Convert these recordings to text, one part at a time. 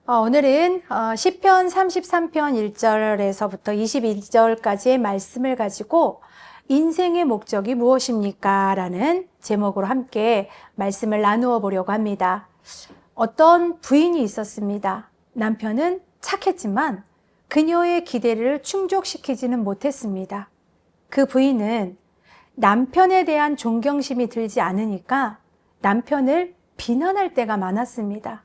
오늘은 시편 33편 1절에서부터 22절까지의 말씀을 가지고 인생의 목적이 무엇입니까? 라는 제목으로 함께 말씀을 나누어 보려고 합니다. 어떤 부인이 있었습니다. 남편은 착했지만 그녀의 기대를 충족시키지는 못했습니다. 그 부인은 남편에 대한 존경심이 들지 않으니까 남편을 비난할 때가 많았습니다.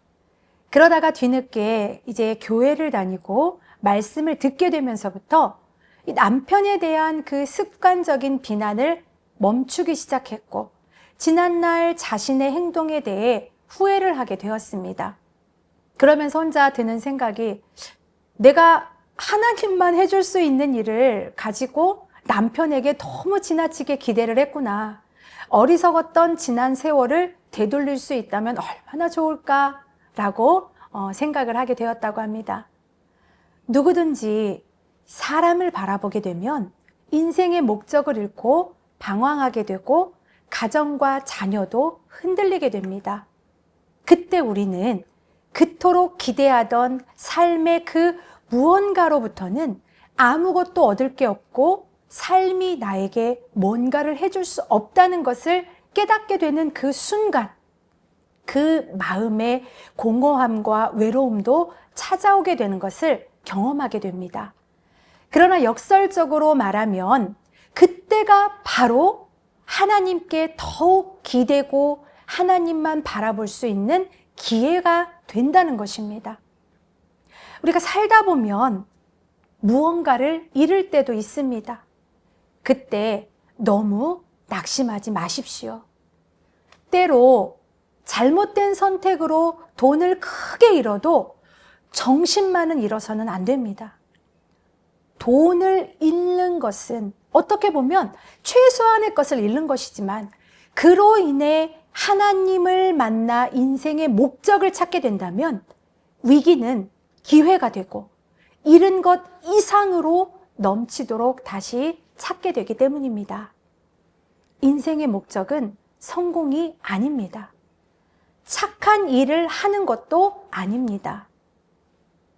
그러다가 뒤늦게 이제 교회를 다니고 말씀을 듣게 되면서부터 이 남편에 대한 그 습관적인 비난을 멈추기 시작했고, 지난날 자신의 행동에 대해 후회를 하게 되었습니다. 그러면서 혼자 드는 생각이, 내가 하나님만 해줄 수 있는 일을 가지고 남편에게 너무 지나치게 기대를 했구나. 어리석었던 지난 세월을 되돌릴 수 있다면 얼마나 좋을까? 라고 생각을 하게 되었다고 합니다. 누구든지 사람을 바라보게 되면 인생의 목적을 잃고 방황하게 되고 가정과 자녀도 흔들리게 됩니다. 그때 우리는 그토록 기대하던 삶의 그 무언가로부터는 아무것도 얻을 게 없고 삶이 나에게 뭔가를 해줄 수 없다는 것을 깨닫게 되는 그 순간, 그 마음의 공허함과 외로움도 찾아오게 되는 것을 경험하게 됩니다. 그러나 역설적으로 말하면 그때가 바로 하나님께 더욱 기대고 하나님만 바라볼 수 있는 기회가 된다는 것입니다. 우리가 살다 보면 무언가를 잃을 때도 있습니다. 그때 너무 낙심하지 마십시오. 때로 잘못된 선택으로 돈을 크게 잃어도 정신만은 잃어서는 안 됩니다. 돈을 잃는 것은 어떻게 보면 최소한의 것을 잃는 것이지만, 그로 인해 하나님을 만나 인생의 목적을 찾게 된다면 위기는 기회가 되고 잃은 것 이상으로 넘치도록 다시 찾게 되기 때문입니다. 인생의 목적은 성공이 아닙니다. 착한 일을 하는 것도 아닙니다.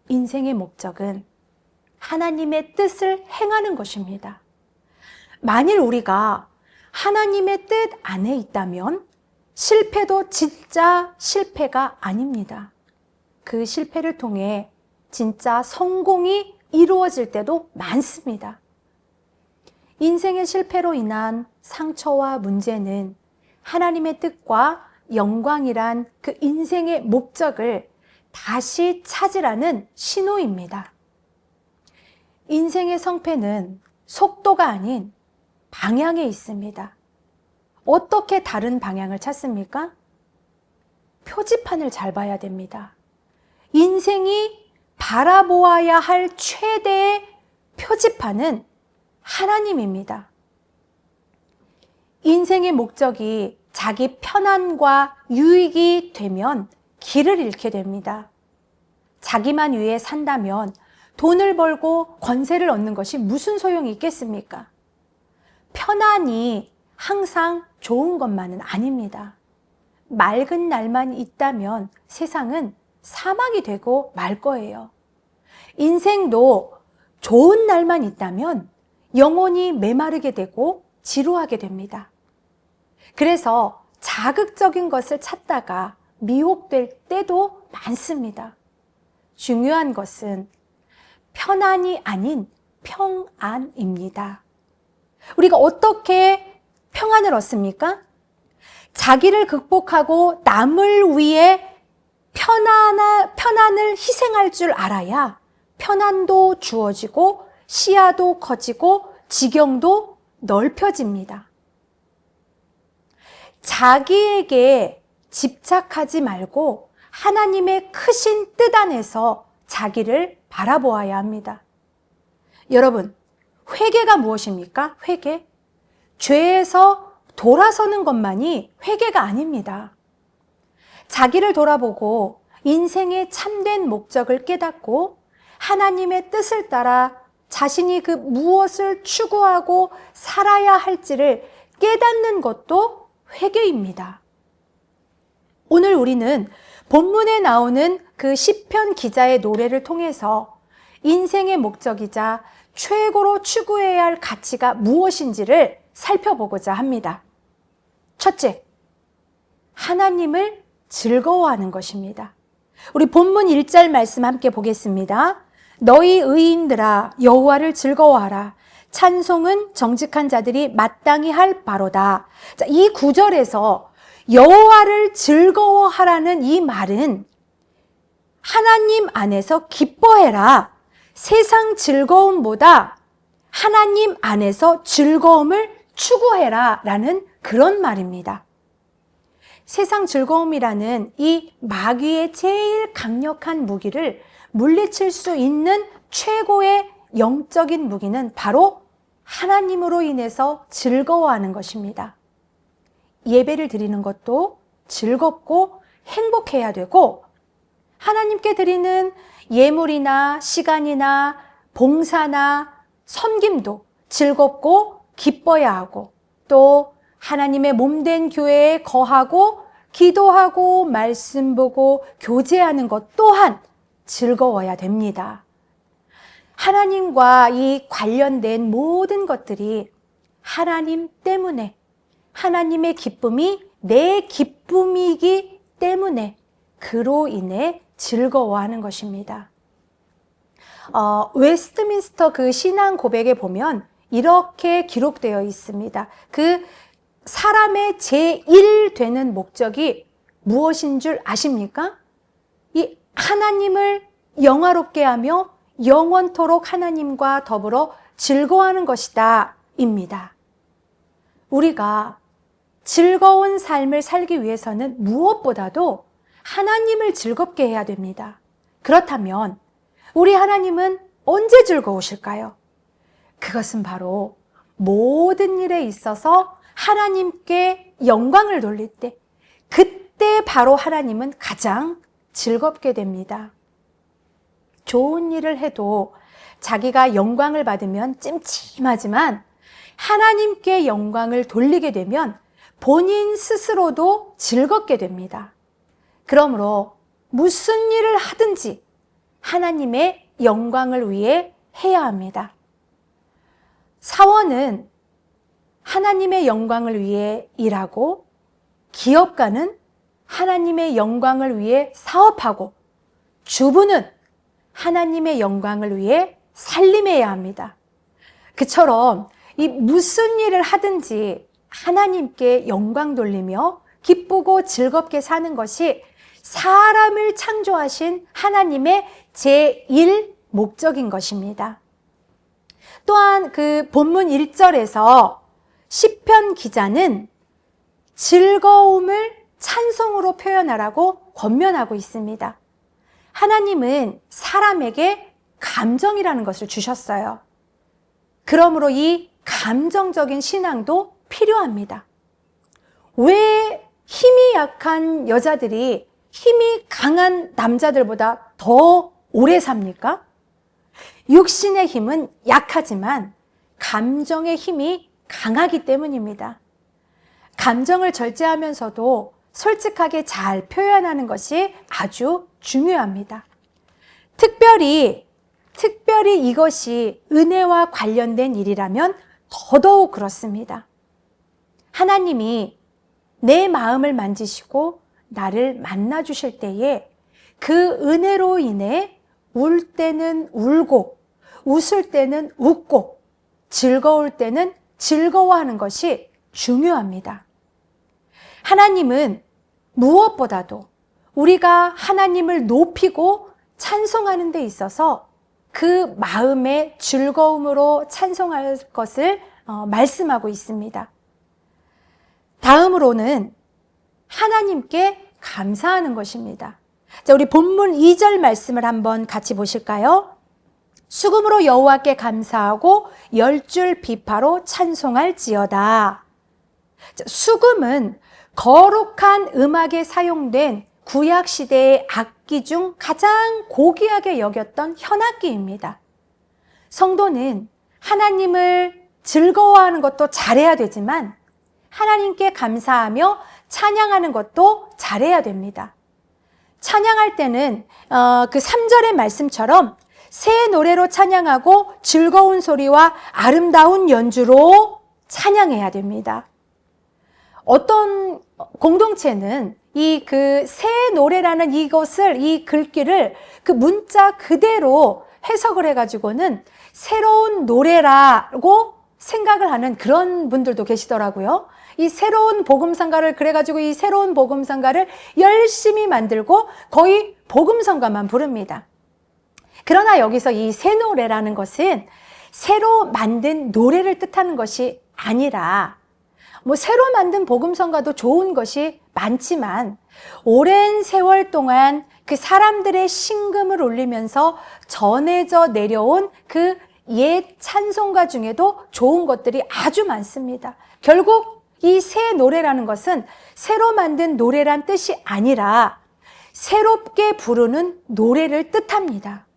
인생의 목적은 하나님의 뜻을 행하는 것입니다. 만일 우리가 하나님의 뜻 안에 있다면 실패도 진짜 실패가 아닙니다. 그 실패를 통해 진짜 성공이 이루어질 때도 많습니다. 인생의 실패로 인한 상처와 문제는 하나님의 뜻과 영광이란 그 인생의 목적을 다시 찾으라는 신호입니다. 인생의 성패는 속도가 아닌 방향에 있습니다. 어떻게 다른 방향을 찾습니까? 표지판을 잘 봐야 됩니다. 인생이 바라보아야 할 최대의 표지판은 하나님입니다. 인생의 목적이 자기 편안과 유익이 되면 길을 잃게 됩니다. 자기만 위해 산다면 돈을 벌고 권세를 얻는 것이 무슨 소용이 있겠습니까? 편안이 항상 좋은 것만은 아닙니다. 맑은 날만 있다면 세상은 사막이 되고 말 거예요. 인생도 좋은 날만 있다면 영혼이 메마르게 되고 지루하게 됩니다. 그래서 자극적인 것을 찾다가 미혹될 때도 많습니다. 중요한 것은 편안이 아닌 평안입니다. 우리가 어떻게 평안을 얻습니까? 자기를 극복하고 남을 위해 편안을 희생할 줄 알아야 편안도 주어지고 시야도 커지고 지경도 넓혀집니다. 자기에게 집착하지 말고 하나님의 크신 뜻 안에서 자기를 바라보아야 합니다. 여러분, 회개가 무엇입니까? 회개? 죄에서 돌아서는 것만이 회개가 아닙니다. 자기를 돌아보고 인생의 참된 목적을 깨닫고 하나님의 뜻을 따라 자신이 그 무엇을 추구하고 살아야 할지를 깨닫는 것도 회개입니다. 오늘 우리는 본문에 나오는 그 시편 기자의 노래를 통해서 인생의 목적이자 최고로 추구해야 할 가치가 무엇인지를 살펴보고자 합니다. 첫째, 하나님을 즐거워하는 것입니다. 우리 본문 1절 말씀 함께 보겠습니다. 너희 의인들아 여호와를 즐거워하라. 찬송은 정직한 자들이 마땅히 할 바로다. 자, 이 구절에서 여호와를 즐거워하라는 이 말은 하나님 안에서 기뻐해라. 세상 즐거움보다 하나님 안에서 즐거움을 추구해라 라는 그런 말입니다. 세상 즐거움이라는 이 마귀의 제일 강력한 무기를 물리칠 수 있는 최고의 영적인 무기는 바로 하나님으로 인해서 즐거워하는 것입니다. 예배를 드리는 것도 즐겁고 행복해야 되고, 하나님께 드리는 예물이나 시간이나 봉사나 섬김도 즐겁고 기뻐야 하고, 또 하나님의 몸된 교회에 거하고 기도하고 말씀 보고 교제하는 것 또한 즐거워야 됩니다. 하나님과 이 관련된 모든 것들이 하나님 때문에, 하나님의 기쁨이 내 기쁨이기 때문에 그로 인해 즐거워하는 것입니다. 웨스트민스터 그 신앙 고백에 보면 이렇게 기록되어 있습니다. 그 사람의 제1 되는 목적이 무엇인 줄 아십니까? 이 하나님을 영화롭게 하며 영원토록 하나님과 더불어 즐거워하는 것이다 입니다. 우리가 즐거운 삶을 살기 위해서는 무엇보다도 하나님을 즐겁게 해야 됩니다. 그렇다면 우리 하나님은 언제 즐거우실까요? 그것은 바로 모든 일에 있어서 하나님께 영광을 돌릴 때, 그때 바로 하나님은 가장 즐겁게 됩니다. 좋은 일을 해도 자기가 영광을 받으면 찜찜하지만 하나님께 영광을 돌리게 되면 본인 스스로도 즐겁게 됩니다. 그러므로 무슨 일을 하든지 하나님의 영광을 위해 해야 합니다. 사원은 하나님의 영광을 위해 일하고, 기업가는 하나님의 영광을 위해 사업하고, 주부는 하나님의 영광을 위해 살림해야 합니다. 그처럼 이 무슨 일을 하든지 하나님께 영광 돌리며 기쁘고 즐겁게 사는 것이 사람을 창조하신 하나님의 제1 목적인 것입니다. 또한 그 본문 1절에서 시편 기자는 즐거움을 찬송으로 표현하라고 권면하고 있습니다. 하나님은 사람에게 감정이라는 것을 주셨어요. 그러므로 이 감정적인 신앙도 필요합니다. 왜 힘이 약한 여자들이 힘이 강한 남자들보다 더 오래 삽니까? 육신의 힘은 약하지만 감정의 힘이 강하기 때문입니다. 감정을 절제하면서도 솔직하게 잘 표현하는 것이 아주 중요합니다. 특별히 이것이 은혜와 관련된 일이라면 더더욱 그렇습니다. 하나님이 내 마음을 만지시고 나를 만나 주실 때에 그 은혜로 인해 울 때는 울고, 웃을 때는 웃고, 즐거울 때는 즐거워하는 것이 중요합니다. 하나님은 무엇보다도 우리가 하나님을 높이고 찬송하는 데 있어서 그 마음의 즐거움으로 찬송할 것을 말씀하고 있습니다. 다음으로는 하나님께 감사하는 것입니다. 자, 우리 본문 2절 말씀을 한번 같이 보실까요? 수금으로 여호와께 감사하고 10줄 비파로 찬송할지어다. 자, 수금은 거룩한 음악에 사용된 구약 시대의 악기 중 가장 고귀하게 여겼던 현악기입니다. 성도는 하나님을 즐거워하는 것도 잘해야 되지만 하나님께 감사하며 찬양하는 것도 잘해야 됩니다. 찬양할 때는 그 3절의 말씀처럼 새 노래로 찬양하고 즐거운 소리와 아름다운 연주로 찬양해야 됩니다. 어떤 공동체는 이 그 새 노래라는 이것을, 이 글귀를 그 문자 그대로 해석을 해가지고는 새로운 노래라고 생각을 하는 그런 분들도 계시더라고요. 이 새로운 복음성가를, 그래가지고 이 새로운 복음성가를 열심히 만들고 거의 복음성가만 부릅니다. 그러나 여기서 이 새 노래라는 것은 새로 만든 노래를 뜻하는 것이 아니라, 뭐 새로 만든 복음성가도 좋은 것이 많지만 오랜 세월 동안 그 사람들의 신금을 울리면서 전해져 내려온 그 옛 찬송가 중에도 좋은 것들이 아주 많습니다. 결국 이 새 노래라는 것은 새로 만든 노래란 뜻이 아니라 새롭게 부르는 노래를 뜻합니다.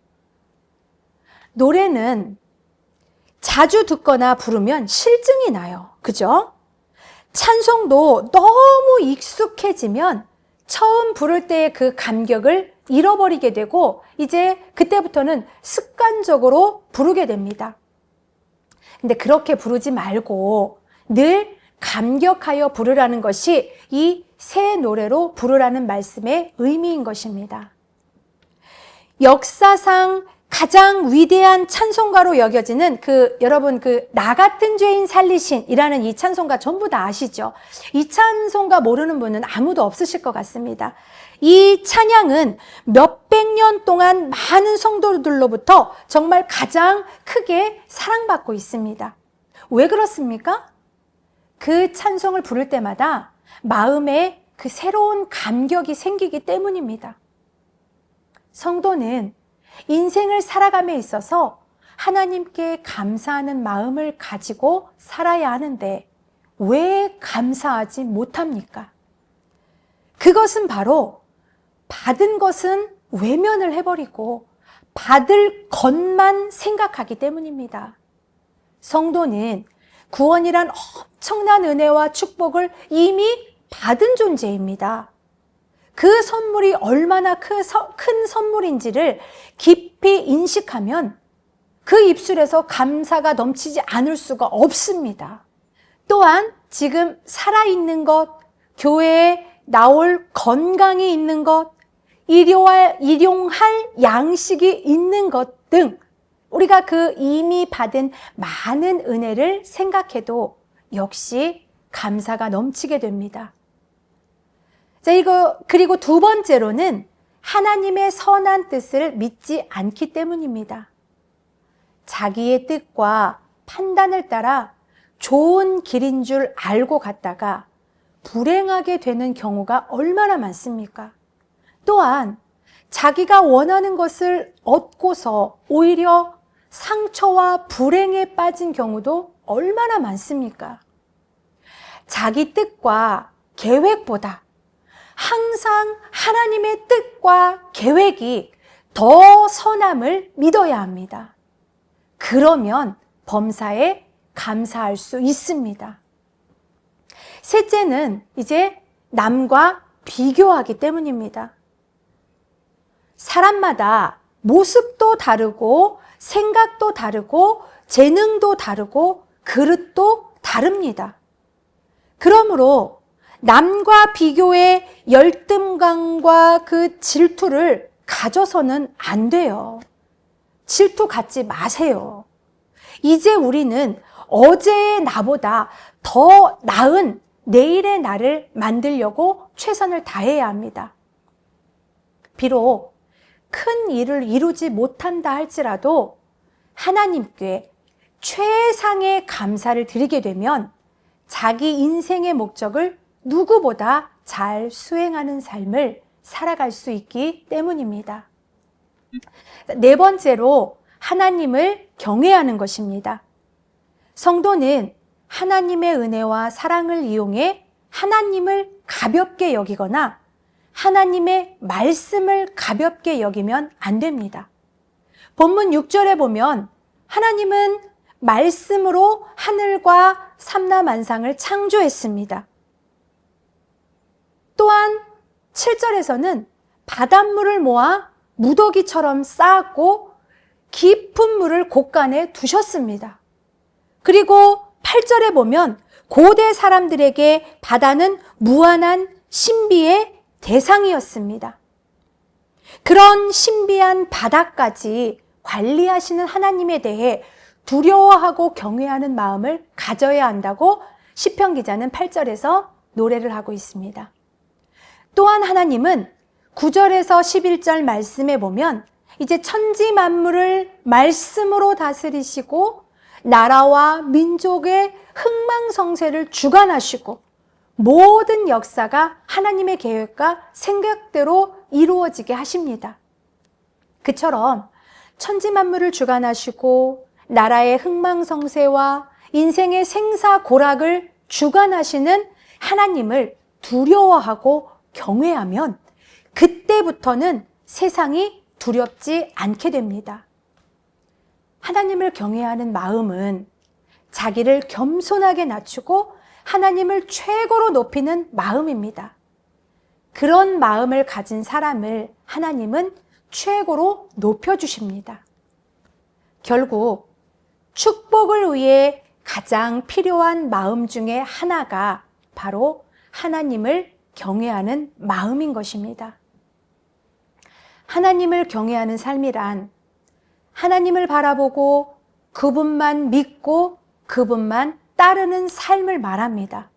노래는 자주 듣거나 부르면 실증이 나요. 그죠? 찬송도 너무 익숙해지면 처음 부를 때의 그 감격을 잃어버리게 되고 이제 그때부터는 습관적으로 부르게 됩니다. 근데 그렇게 부르지 말고 늘 감격하여 부르라는 것이 이 새 노래로 부르라는 말씀의 의미인 것입니다. 역사상 가장 위대한 찬송가로 여겨지는 여러분 나 같은 죄인 살리신이라는 이 찬송가 전부 다 아시죠? 이 찬송가 모르는 분은 아무도 없으실 것 같습니다. 이 찬양은 몇백 년 동안 많은 성도들로부터 정말 가장 크게 사랑받고 있습니다. 왜 그렇습니까? 그 찬송을 부를 때마다 마음에 그 새로운 감격이 생기기 때문입니다. 성도는 인생을 살아감에 있어서 하나님께 감사하는 마음을 가지고 살아야 하는데 왜 감사하지 못합니까? 그것은 바로 받은 것은 외면을 해버리고 받을 것만 생각하기 때문입니다. 성도는 구원이란 엄청난 은혜와 축복을 이미 받은 존재입니다. 그 선물이 얼마나 큰 선물인지를 깊이 인식하면 그 입술에서 감사가 넘치지 않을 수가 없습니다. 또한 지금 살아있는 것, 교회에 나올 건강이 있는 것, 일용할 양식이 있는 것 등 우리가 그 이미 받은 많은 은혜를 생각해도 역시 감사가 넘치게 됩니다. 자, 그리고 두 번째로는 하나님의 선한 뜻을 믿지 않기 때문입니다. 자기의 뜻과 판단을 따라 좋은 길인 줄 알고 갔다가 불행하게 되는 경우가 얼마나 많습니까? 또한 자기가 원하는 것을 얻고서 오히려 상처와 불행에 빠진 경우도 얼마나 많습니까? 자기 뜻과 계획보다 항상 하나님의 뜻과 계획이 더 선함을 믿어야 합니다. 그러면 범사에 감사할 수 있습니다. 셋째는 이제 남과 비교하기 때문입니다. 사람마다 모습도 다르고 생각도 다르고 재능도 다르고 그릇도 다릅니다. 그러므로 남과 비교의 열등감과 그 질투를 가져서는 안 돼요. 질투 갖지 마세요. 이제 우리는 어제의 나보다 더 나은 내일의 나를 만들려고 최선을 다해야 합니다. 비록 큰 일을 이루지 못한다 할지라도 하나님께 최상의 감사를 드리게 되면 자기 인생의 목적을 누구보다 잘 수행하는 삶을 살아갈 수 있기 때문입니다. 네 번째로 하나님을 경외하는 것입니다. 성도는 하나님의 은혜와 사랑을 이용해 하나님을 가볍게 여기거나 하나님의 말씀을 가볍게 여기면 안 됩니다. 본문 6절에 보면 하나님은 말씀으로 하늘과 삼라만상을 창조했습니다. 또한 7절에서는 바닷물을 모아 무더기처럼 쌓았고 깊은 물을 곳간에 두셨습니다. 그리고 8절에 보면 고대 사람들에게 바다는 무한한 신비의 대상이었습니다. 그런 신비한 바다까지 관리하시는 하나님에 대해 두려워하고 경외하는 마음을 가져야 한다고 시편 기자는 8절에서 노래를 하고 있습니다. 또한 하나님은 9절에서 11절 말씀에 보면 이제 천지 만물을 말씀으로 다스리시고 나라와 민족의 흥망성쇠를 주관하시고 모든 역사가 하나님의 계획과 생각대로 이루어지게 하십니다. 그처럼 천지 만물을 주관하시고 나라의 흥망성쇠와 인생의 생사고락을 주관하시는 하나님을 두려워하고 경외하면 그때부터는 세상이 두렵지 않게 됩니다. 하나님을 경외하는 마음은 자기를 겸손하게 낮추고 하나님을 최고로 높이는 마음입니다. 그런 마음을 가진 사람을 하나님은 최고로 높여주십니다. 결국 축복을 위해 가장 필요한 마음 중에 하나가 바로 하나님을 경외하는 마음인 것입니다. 하나님을 경외하는 삶이란 하나님을 바라보고 그분만 믿고 그분만 따르는 삶을 말합니다.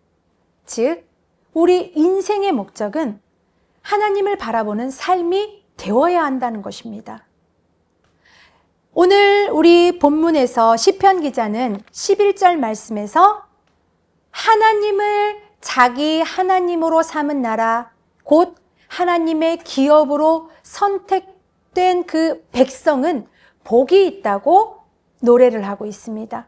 즉, 우리 인생의 목적은 하나님을 바라보는 삶이 되어야 한다는 것입니다. 오늘 우리 본문에서 시편 기자는 11절 말씀에서 하나님을 자기 하나님으로 삼은 나라, 곧 하나님의 기업으로 선택된 그 백성은 복이 있다고 노래를 하고 있습니다.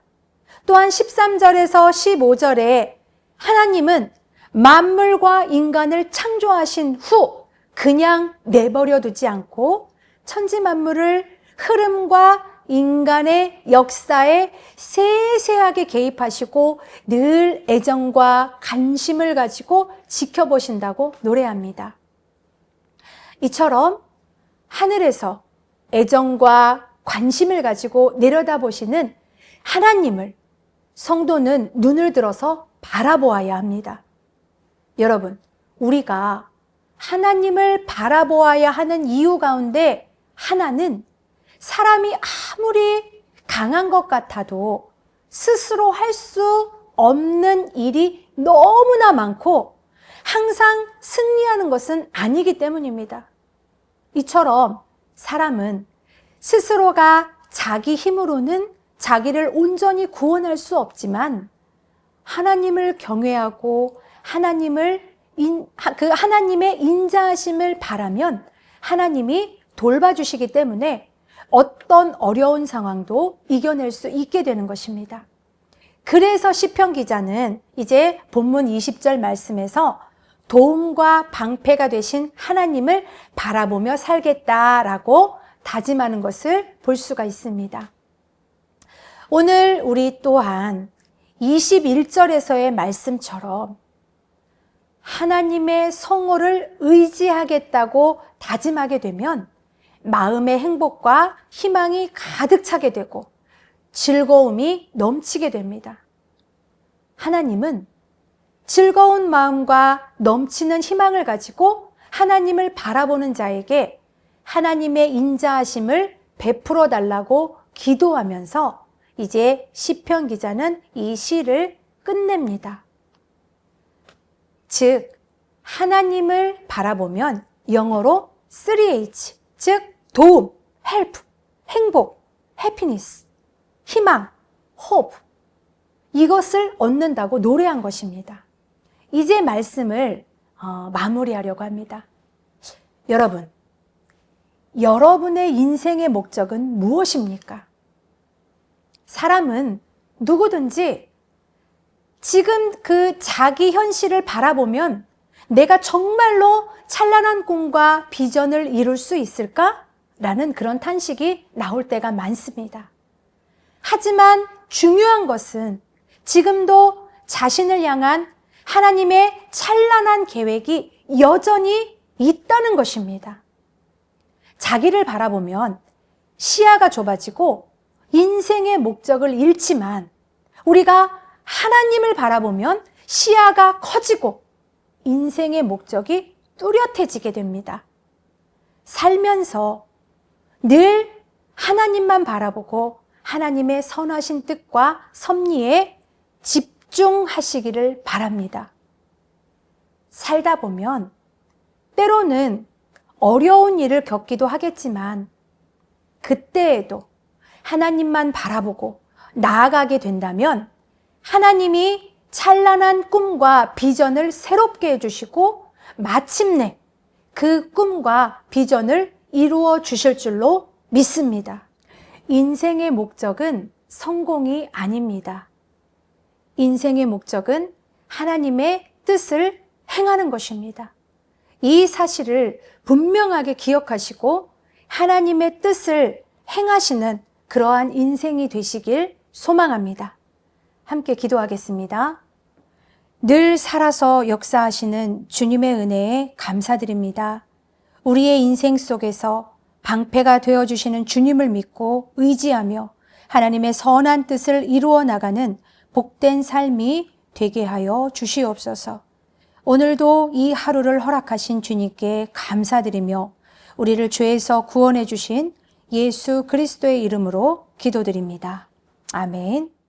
또한 13절에서 15절에 하나님은 만물과 인간을 창조하신 후 그냥 내버려 두지 않고 천지 만물을 흐름과 인간의 역사에 세세하게 개입하시고 늘 애정과 관심을 가지고 지켜보신다고 노래합니다. 이처럼 하늘에서 애정과 관심을 가지고 내려다보시는 하나님을 성도는 눈을 들어서 바라보아야 합니다. 여러분, 우리가 하나님을 바라보아야 하는 이유 가운데 하나는 사람이 아무리 강한 것 같아도 스스로 할 수 없는 일이 너무나 많고 항상 승리하는 것은 아니기 때문입니다. 이처럼 사람은 스스로가 자기 힘으로는 자기를 온전히 구원할 수 없지만 하나님을 경외하고 하나님의 인자하심을 바라면 하나님이 돌봐주시기 때문에 어떤 어려운 상황도 이겨낼 수 있게 되는 것입니다. 그래서 시편 기자는 이제 본문 20절 말씀에서 도움과 방패가 되신 하나님을 바라보며 살겠다라고 다짐하는 것을 볼 수가 있습니다. 오늘 우리 또한 21절에서의 말씀처럼 하나님의 성호를 의지하겠다고 다짐하게 되면 마음의 행복과 희망이 가득 차게 되고 즐거움이 넘치게 됩니다. 하나님은 즐거운 마음과 넘치는 희망을 가지고 하나님을 바라보는 자에게 하나님의 인자하심을 베풀어 달라고 기도하면서 이제 시편 기자는 이 시를 끝냅니다. 즉, 하나님을 바라보면 영어로 3H, 즉 도움, help, 행복, happiness, 희망, hope, 이것을 얻는다고 노래한 것입니다. 이제 말씀을 마무리하려고 합니다. 여러분, 여러분의 인생의 목적은 무엇입니까? 사람은 누구든지 지금 그 자기 현실을 바라보면 내가 정말로 찬란한 꿈과 비전을 이룰 수 있을까? 라는 그런 탄식이 나올 때가 많습니다. 하지만 중요한 것은 지금도 자신을 향한 하나님의 찬란한 계획이 여전히 있다는 것입니다. 자기를 바라보면 시야가 좁아지고 인생의 목적을 잃지만 우리가 하나님을 바라보면 시야가 커지고 인생의 목적이 뚜렷해지게 됩니다. 살면서 늘 하나님만 바라보고 하나님의 선하신 뜻과 섭리에 집중하시기를 바랍니다. 살다 보면 때로는 어려운 일을 겪기도 하겠지만 그때에도 하나님만 바라보고 나아가게 된다면 하나님이 찬란한 꿈과 비전을 새롭게 해주시고 마침내 그 꿈과 비전을 이루어 주실 줄로 믿습니다. 인생의 목적은 성공이 아닙니다. 인생의 목적은 하나님의 뜻을 행하는 것입니다. 이 사실을 분명하게 기억하시고 하나님의 뜻을 행하시는 그러한 인생이 되시길 소망합니다. 함께 기도하겠습니다. 늘 살아서 역사하시는 주님의 은혜에 감사드립니다. 우리의 인생 속에서 방패가 되어주시는 주님을 믿고 의지하며 하나님의 선한 뜻을 이루어 나가는 복된 삶이 되게 하여 주시옵소서. 오늘도 이 하루를 허락하신 주님께 감사드리며 우리를 죄에서 구원해 주신 예수 그리스도의 이름으로 기도드립니다. 아멘.